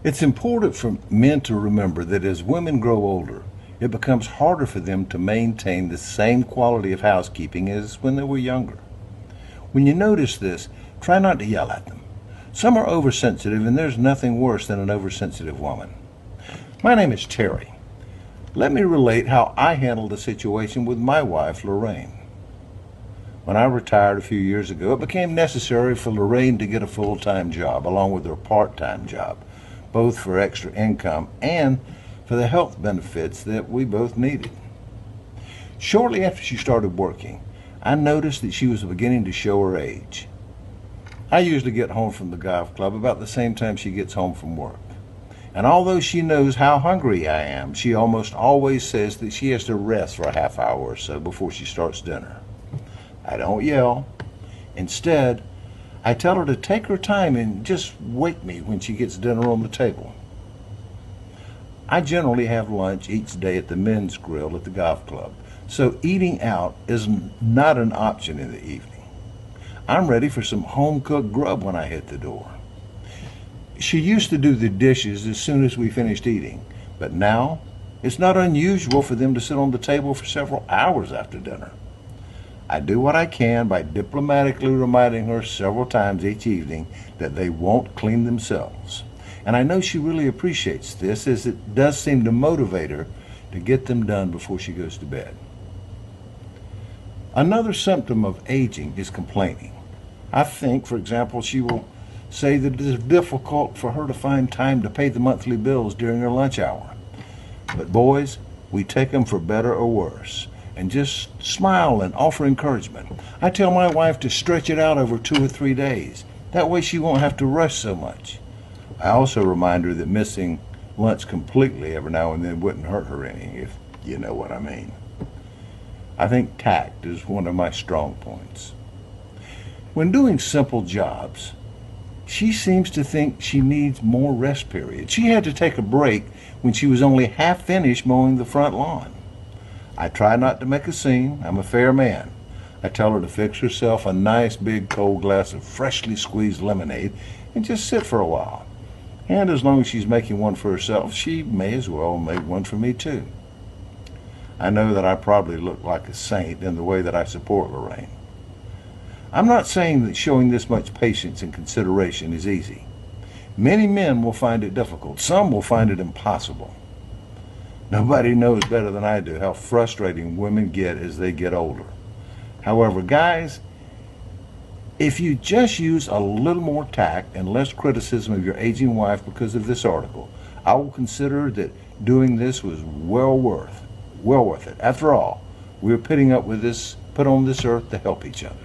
It's important for men to remember that as women grow older, it becomes harder for them to maintain the same quality of housekeeping as when they were younger. When you notice this, try not to yell at them. Some are oversensitive, and there's nothing worse than an oversensitive woman. My name is Terry. Let me relate how I handled the situation with my wife, Lorraine. When I retired a few years ago, it became necessary for Lorraine to get a full-time job along with her part-time job, both for extra income and for the health benefits that we both needed. Shortly after she started working, I noticed that she was beginning to show her age. I usually get home from the golf club about the same time she gets home from work. And although she knows how hungry I am, she almost always says that she has to rest for a half hour or so before she starts dinner. I don't yell. Instead, I tell her to take her time and just wake me when she gets dinner on the table. I generally have lunch each day at the men's grill at the golf club, so eating out is not an option in the evening. I'm ready for some home-cooked grub when I hit the door. She used to do the dishes as soon as we finished eating, but now it's not unusual for them to sit on the table for several hours after dinner. I do what I can by diplomatically reminding her several times each evening that they won't clean themselves. And I know she really appreciates this, as it does seem to motivate her to get them done before she goes to bed. Another symptom of aging is complaining. I think, for example, she will say that it is difficult for her to find time to pay the monthly bills during her lunch hour. But boys, we take them for better or worse, and just smile and offer encouragement. I tell my wife to stretch it out over 2 or 3 days. That way she won't have to rush so much. I also remind her that missing lunch completely every now and then wouldn't hurt her any, if you know what I mean. I think tact is one of my strong points. When doing simple jobs, she seems to think she needs more rest periods. She had to take a break when she was only half finished mowing the front lawn. I try not to make a scene. I'm a fair man. I tell her to fix herself a nice big cold glass of freshly squeezed lemonade and just sit for a while. And as long as she's making one for herself, she may as well make one for me too. I know that I probably look like a saint in the way that I support Lorraine. I'm not saying that showing this much patience and consideration is easy. Many men will find it difficult. Some will find it impossible. Nobody knows better than I do how frustrating women get as they get older. However, guys, if you just use a little more tact and less criticism of your aging wife because of this article, I will consider that doing this was well worth it. After all, we are put on this earth to help each other.